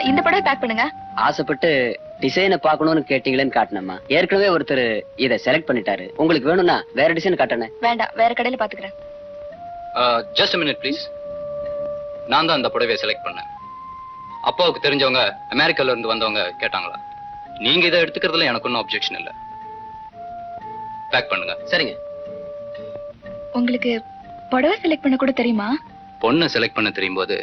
இந்த புடவை பேக் பண்ணுங்க. ஆசைப்பட்டு டிசைனை பாக்கணும்னு கேட்டீங்களேன்னு காட்டினம்மா. ஏற்கனவே ஒருத்தர் இதை செலக்ட் பண்ணிட்டாரு. உங்களுக்கு வேணும்னா வேற டிசைன் காட்டணும். வேண்டாம், வேற கடையில பாத்துக்கிறேன். Just a minute please. நான் தான் அந்த புடவையை செலக்ட் பண்ணேன். அப்பாவுக்கு தெரிஞ்சவங்க அமெரிக்கால இருந்து வந்தவங்க கேட்டாங்களா? நீங்க இதை எடுத்துக்கிறதுல எனக்கு ஒன்றும் அப்ஜெக்ஷன் இல்லை. பேக் பண்ணுங்க. சரிங்க. உங்களுக்கு புடவை செலக்ட் பண்ண கூட தெரியுமா? பொண்ணு செலக்ட் பண்ண தெரியும் போது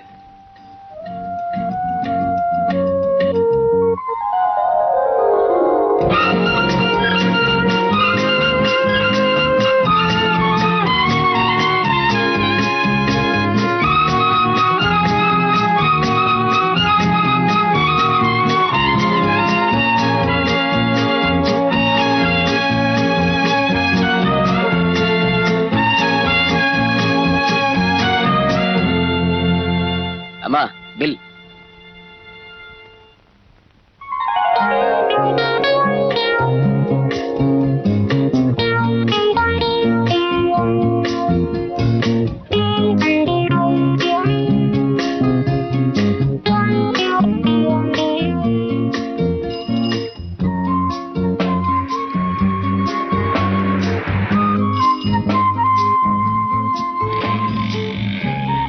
அம்மா பில்.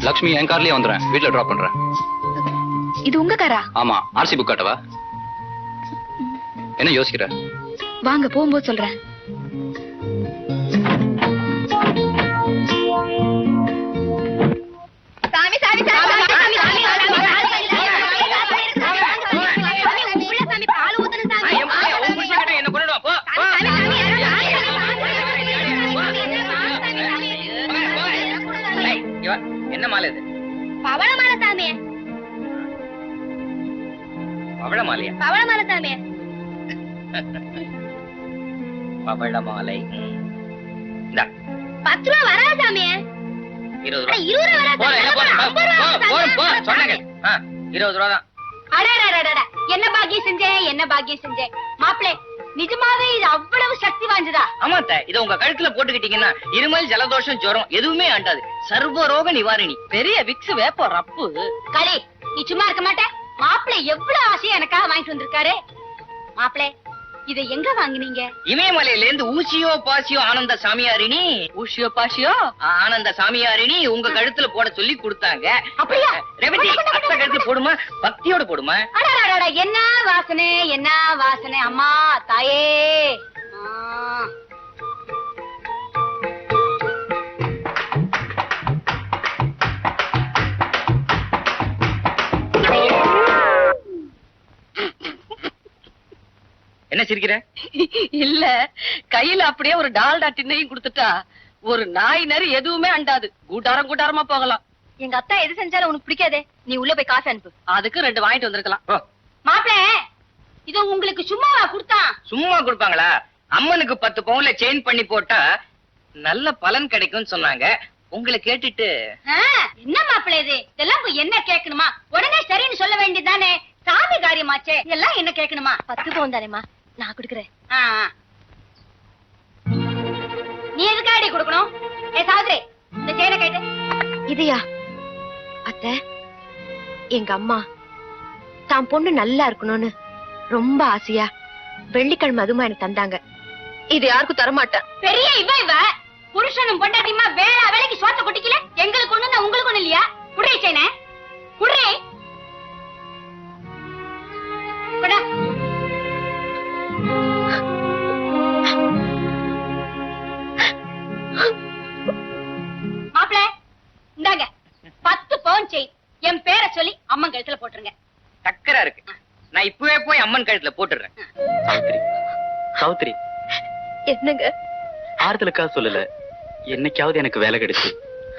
லக்ஷ்மி என் கார்லயே வந்துடுறேன். வீட்டுல டிராப் பண்றேன். இது உங்க காரா? ஆமா. ஆர்சி புக் காட்டவா? என்ன யோசிக்கிற? வாங்க, போகும்போது சொல்றேன். என்ன மாலை இது? பவள மாலை சாமி. பவள மாலையா? பவள மாலை சாமி. பவள மாலை. இந்தா 10 ரூபா வரா சாமி. 20 ரூபா. 20 ரூபா வரா. சொன்னங்க. 20 ரூபா தான். அடடடடட. என்ன பாக்கியம் செஞ்சேன், என்ன பாக்கியம் செஞ்சேன். மாப்பிளே, நிஜமாவே இது அவ்வளவு சக்தி வாய்ந்ததா? ஆமாத்த, இத உங்க கழுத்துல போட்டுக்கிட்டீங்கன்னா இருமல், ஜலதோஷம், ஜுரம் எதுவுமே ஆண்டாது. சர்வ ரோக நிவாரணி. பெரிய விக்ஸ் வேப்ப ரப்பு. களி, நீ சும்மா இருக்க மாட்ட? மாப்பிளை எவ்வளவு ஆசையா எனக்காக வாங்கிட்டு வந்திருக்காரு. மாப்பிளை, இதை எங்க வாங்குனீங்க? இமயமலையில இருந்து ஊசியோ பாசியோ ஆனந்த சாமியாரினி. ஊசியோ பாசியோ ஆனந்த சாமியாரினி உங்க கழுத்துல போட சொல்லி கொடுத்தாங்க. அப்படியா? ரெவதி, அத்த கழுத்துல போடுமா, பக்தியோட போடுமா. அடடடட, என்ன வாசனை, என்ன வாசனை. அம்மா தாயே. என்ன சிரிக்கிற? இல்ல, கையில அப்படியே ஒரு டால்டா டின்னையும் கொடுத்துட்டா ஒரு நாய் நரி எதுவுமே அண்டாது. கூட்டாரம் கூட்டாரமா போகலாம். எங்க அத்தா எது செஞ்சாலும் உனக்கு பிடிக்காதே. நீ உள்ள போய் காசு அனுப்பு. அதுக்கு 2 வாங்கிட்டு வந்திருக்கலாம். மாப்பிள, இது உங்களுக்கு சும்மாவா கொடுத்தான்? சும்மா கொடுப்பாங்களா? அம்மனுக்கு 10 பவுன்ல செயின் பண்ணி போட்டா நல்ல பலன் கிடைக்கும்னு சொன்னாங்க. உங்களை கேட்டுட்டு. என்ன மாப்பிள இது? இதெல்லாம் என்ன கேட்கணுமா? உடனே சரின்னு சொல்ல வேண்டியதானே. சாமி காரியமாச்சே, இதெல்லாம் என்ன கேட்கணுமா? 10 பவுன் தானேமா, நான் கொடுக்குறேன். நீ எதுக்காடி கொடுக்கணும்? ஏ சாவித்ரி, இந்த செயினை கேட்டு. இதையா? அத்தை, எங்க அம்மா தான் பொண்ணு நல்லா இருக்கணும்னு ரொம்ப ஆசையா வெள்ளிக்கிழமை அதுமா எனக்கு தந்தாங்க. இது யாருக்கும் தரமாட்டேன். பெரிய இவ புருஷனும் பொண்டாட்டியுமா வேளா வேலைக்கு சோத்த கொட்டிக்கல. எங்களுக்கு ஒண்ணு, உங்களுக்கு ஒண்ணு இல்லையா? குடுறே செயினை, குடுறே. மாப்பிள, இந்தாங்க 10 பவுன் செயின். என் பேரை சொல்லி அம்மன் கழுத்துல போட்டுருங்க. சக்கரா இருக்கு. நான் இப்பவே போய் அம்மன் கழுத்துல போட்டுறேன். சாவித்ரி, என்னங்க? ஆறுதலுக்கா சொல்லல, என்னைக்காவது எனக்கு வேலை கிடைச்சு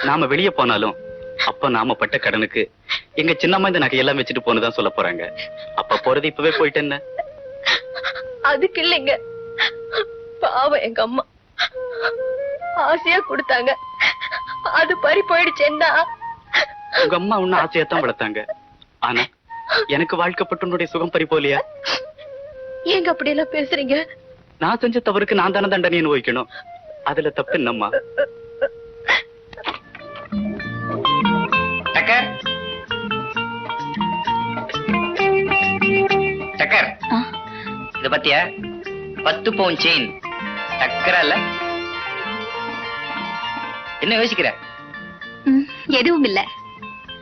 நாம வெளியே போனாலும் அப்ப நாம பட்ட கடனுக்கு எங்க சின்னம்மா இந்த நகை எல்லாம் வச்சுட்டு போனதான் சொல்ல போறாங்க. அப்ப போறது இப்பவே போயிட்டேன்ன. அதுக்கு இல்லைங்க, பாவம் எங்க அம்மா ஆசையா கொடுத்தாங்க, அது பறி போயிடுச்சேன்னா. உங்க அம்மா ஒன்னும் ஆசையாத்தான் வளர்த்தாங்க. ஆனா எனக்கு வாழ்க்கப்பட்டுடைய சுகம் பறி போலியா? ஏங்க அப்படி எல்லாம் பேசுறீங்க? நான் செஞ்ச தவறுக்கு நான் தானே தண்டனை அனுபவிக்கணும். அதுல தப்பு என்னம்மா? இது பத்தியா 10 பவுன் செயின் சக்கரை இல்ல? என்ன யோசிக்கிற? எதுவும் இல்ல.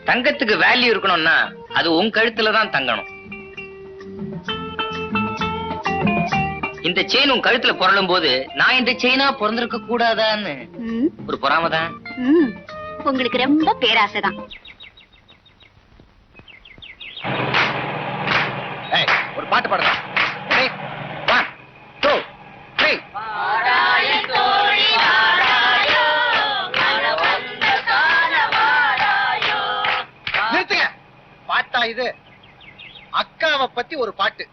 தங்கத்துக்கு வேல்யூ இருக்கணும்னா அது உன் கழுத்துல தான் தங்கணும். இந்த செயின் உன் கழுத்துல புரளும் போது நான் இந்த செயினா பிறந்திருக்க கூடாதான்னு ஒரு பொறாமதான். உங்களுக்கு ரொம்ப பேராசைதான். ஒரு பாட்டு பாடலாம். 1 2 3. நிறுத்துங்க. பாட்டா இது? அக்காவை பத்தி ஒரு பாட்டு.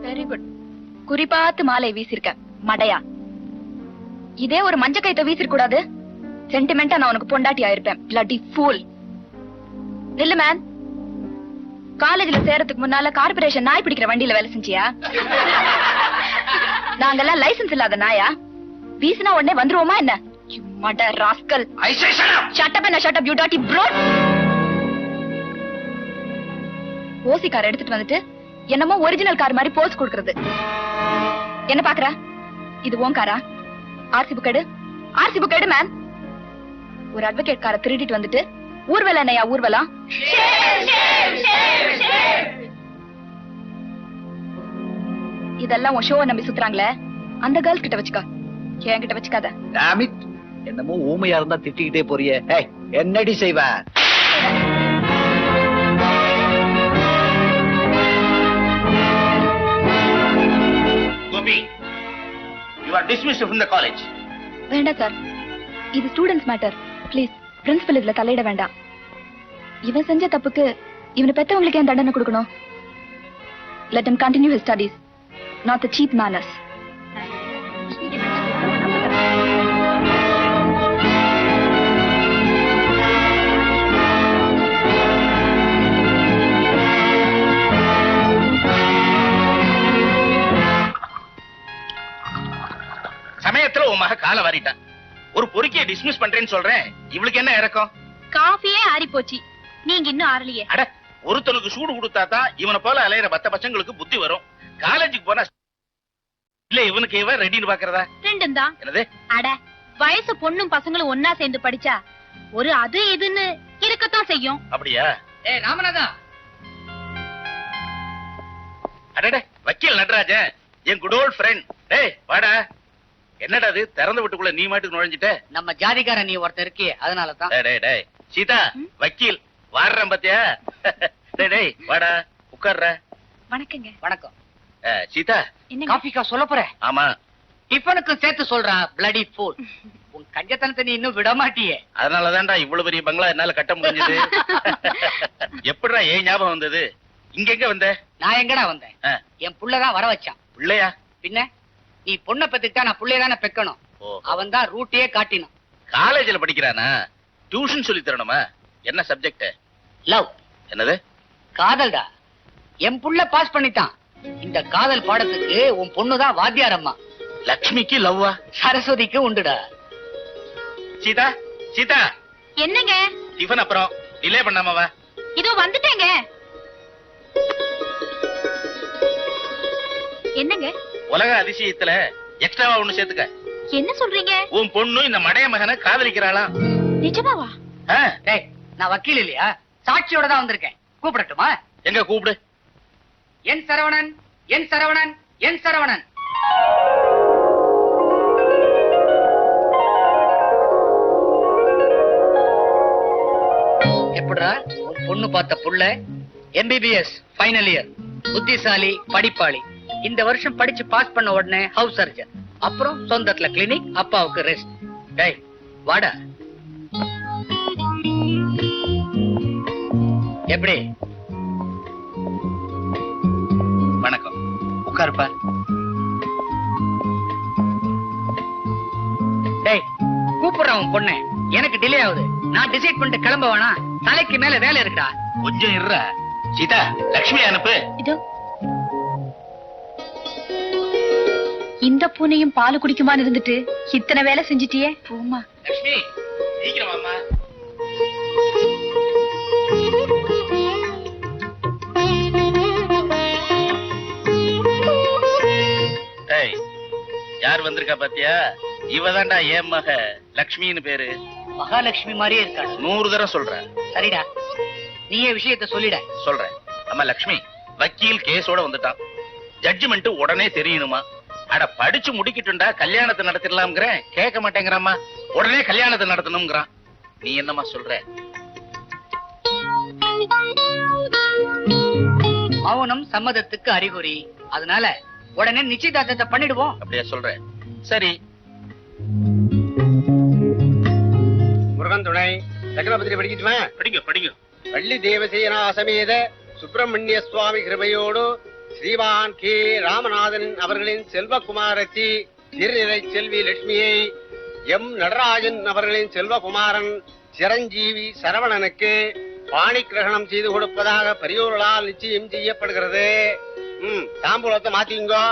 Very good. குறிப்பாத்து மாலை வீசிருக்க மடையா. இதே ஒரு மஞ்ச கைத்த வீசிருக்கூடாது. சென்டிமெண்டா நான் உனக்கு பொண்டாட்டி ஆயிருப்பேன். Bloody fool. நில்லு மேன். காலேஜ்ல சேரத்துக்கு முன்னால கார்பரேஷன் நாய் பிடிக்கிற வண்டியில வேலை செஞ்சியா? நாங்கெல்லாம் லைசென்ஸ் இல்லாத நாயா? வீசினா உடனே வந்துருவோமா என்ன? மட rascal. Shut up and shut up, you dirty broad. OC car எடுத்துட்டு வந்துட்டு என்னமோ ஒரிஜினல் கார் மாதிரி போஸ் கொடுக்கறது. என்ன பாக்குற? இது உன் காரா? ஆர்சி புக் எடு. ஆர்சி புக் எடு மேன். ஒரு அட்வொகேட் காரை திருடிட்டு வந்துட்டு ஊர்வலம் என்னையா ஊர்வலம்? இதெல்லாம் உன் ஷோவை நம்பி சுத்துறாங்களே, அந்த கேர்ள்ஸ் கிட்ட வச்சுக்கோ, என்கிட்ட வச்சுக்காத. Damn it. என்னமோ ஊமையா இருந்தா திட்டிக்கிட்டே போறியே. என்னடி செய்வ? Gopi, you are dismissed from the college. வேண்டாம் சார், இது ஸ்டூடெண்ட்ஸ் மேட்டர். ப்ளீஸ், பிரின்சிபல் இதுல தலையிட வேண்டாம். இவன் செஞ்ச தப்புக்கு இவனை பெத்தவங்களுக்கு ஏன் தண்டனை கொடுக்கணும்? Let him continue his studies, not the cheap manners. சமயத்துல உன் மக காலை வாரிட்டான். ஒரு பொறுக்கிய டிஸ்மிஸ் பண்றேன்னு சொல்றேன். இவளுக்கு என்ன இறக்கம்? காஃபியே ஆறி போச்சு, நீங்க இன்னும் ஆறலையே. அட, ஒருத்தனுக்கு சூடு கொடுத்தாதான் இவனை போல அலையிற மத்த பசங்களுக்கு புத்தி வரும். காலேஜுக்கு போனா இல்ல இவனுக்கு இவன் ரெடின்னு பாக்குறதா? ரெண்டும் தான். என்னது? அட, வயசு பொண்ணும் பசங்களும் ஒன்னா சேர்ந்து படிச்சா ஒரு அது இதுன்னு இருக்கத்தான் செய்யும். அப்படியா? ஏய் ராமநாதா. அடடே, வக்கீல் நடராஜன், என் குட் ஓல்ட் ஃப்ரெண்ட். டேய் வாடா. என்னடா அது, திறந்து விட்டுக்குள்ள நீ மாட்டுக்கு நுழைஞ்சிட்ட? நம்ம ஜாதிகாரன் நீ ஒருத்தர் இருக்கியே, அதனாலதான். டேய் டேய் டேய் சீதா, வக்கீல் வாடுறேன் பாத்தியா? டேய் டேய் வாடா, உட்கார்ற. வணக்கங்க. வணக்கம். சீதா, காஃபிக்கா சொல்ல போற? ஆமா. டிஃபனுக்கு சேர்த்து சொல்றா, பிளடி ஃபூல். உன் கஞ்சத்தனத்தை நீ இன்னும் விட மாட்டியே. அதனாலதான்டா இவ்வளவு பெரிய பங்களா என்னால கட்ட முடிஞ்சது. எப்படிடா ஏன் ஞாபகம் வந்தது? இங்க எங்க வந்த? நான் எங்கடா வந்தேன்? என் புள்ளதான் வர வச்சான். பிள்ளையா? பின்ன நீ பொண்ணை பத்துக்கிட்டா நான் புள்ளையதானே பெக்கணும். அவன் தான் ரூட்டையே காட்டினான். காலேஜ்ல படிக்கிறானா? டியூஷன் சொல்லி தரணுமா? என்ன சப்ஜெக்ட்? லவ். என்னது? காதல்டா. என் புள்ள பாஸ் பண்ணிட்டான். இந்த காதல் பாடத்துக்கு உன் பொண்ணுதான் வாத்தியார் அம்மா. லட்சுமிக்கு லவ்வா? சரஸ்வதிக்கு உண்டுடா. சீதா, சீதா. என்னங்க? டிஃபன் அப்புறம் டிலே பண்ணாம வா. இதோ வந்துட்டேங்க. என்னங்க? உலக அதிசயத்துல எக்ஸ்ட்ராவா ஒண்ணு சேர்த்துக்க. என்ன சொல்றீங்க? உன் பொண்ணு இந்த மடைய மகனை காதலிக்கிறாளா? நிஜமாவா? டேய், நான் வக்கீல் இல்லையா, சாட்சியோட தான் வந்திருக்கேன். கூப்பிடட்டுமா? எங்க கூப்பிடு. என் சரவணன், என் சரவணன், என் சரவணன். எப்படா உன் பொண்ணு பார்த்த புள்ள MBBS ஃபைனல் இயர், புத்திசாலி, படிப்பாளி. இந்த வருஷம் படிச்சு பாஸ் பண்ண உடனே ஹவுஸ் சர்ஜன், அப்புறம் சொந்தத்துல கிளினிக், அப்பாவுக்கு ரெஸ்ட். டேய் வாடா. எப்படி உட்காருப்பா. டேய் கூப்பிடுறேன் உன் பொண்ணு. எனக்கு டிலே ஆகுது. நான் டிசைட் பண்ணிட்டு கிளம்ப வேணா. தலைக்கு மேல வேலை இருக்குடா. கொஞ்சம் இருற. சீதா, லக்ஷ்மி அனுப்பு. இதோ இந்த பூனையும் பால் குடிக்குமான்னு இருந்துட்டு இத்தனை வேலை செஞ்சிட்டியே. போமா லக்ஷ்மி, சீக்கிரம் வாம்மா. ஏய், யார் வந்திருக்கா பாத்தியா? இவதான்டா என் மக லக்ஷ்மின்னு பேரு. மகாலட்சுமி மாதிரியே இருக்காடா. 100 தடவை சொல்றேன். சரிடா, நீயே விஷயத்த சொல்லிட. சொல்றேன். அம்மா லக்ஷ்மி, வக்கீல் கேஸோட வந்துட்டான். ஜட்ஜ்மெண்ட் உடனே தெரியணுமா? அட படிச்சு முடிக்கிட்டுண்டா கல்யாணத்தை நடத்திடலாம்ங்கிறேன். கேட்க மாட்டேங்கிறாம்மா. உடனே கல்யாணத்தை நடத்தணும்ங்கிறான். நீ என்னம்மா சொல்ற? மௌனம் சம்மதத்துக்கு அறிகுறி. அதனால உடனே நிச்சயதார்த்தத்தை பண்ணிடுவோம். அப்படியா சொல்றேன். சரி. முருகன் துணை சக்கரபதி படிக்கட்டுமா? படிங்க படிங்க. வள்ளி தேவசேனா சமேத சுப்பிரமணிய சுவாமி கிருபையோடு ஸ்ரீமான் கே ராமநாதன் அவர்களின் செல்வகுமாரத்தி திருநிறை செல்வி லட்சுமியை எம் நடராஜன் அவர்களின் செல்வகுமாரன் சிரஞ்சீவி சரவணனுக்கு பாணி கிரகணம் செய்து கொடுப்பதாக பெரியோர்களால் நிச்சயம் செய்யப்படுகிறது. தாம்பூலத்தை மாத்திங்கோ.